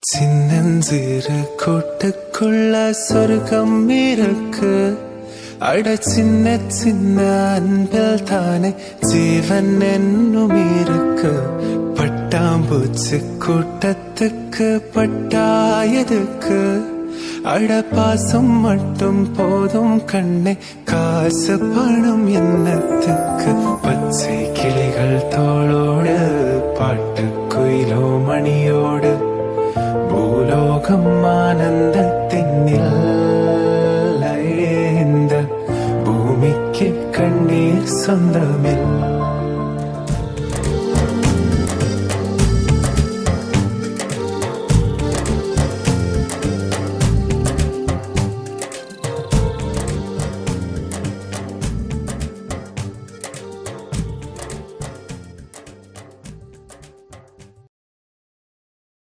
சின்னஞ்சிறு கூட்டுக்குள்ள சொர்க்கம் இருக்கு. அட சின்ன சின்ன அன்பில் தானே ஜீவன் என்னும் இருக்கு. பட்டாம்பூச்சி கூட்டத்துக்கு பட்டாயதுக்கு. அட பாசம் மட்டும் போதும் கண்ணே, காசு பணம் என்னத்துக்கு. பச்சை கிளிகள் தோளோடு பாட்டு குயிலோ மணியோடு பூலோகம் ஆனந்தத்தின் இந்த பூமிக்கு கண்ணீர் சொந்தமில்லை.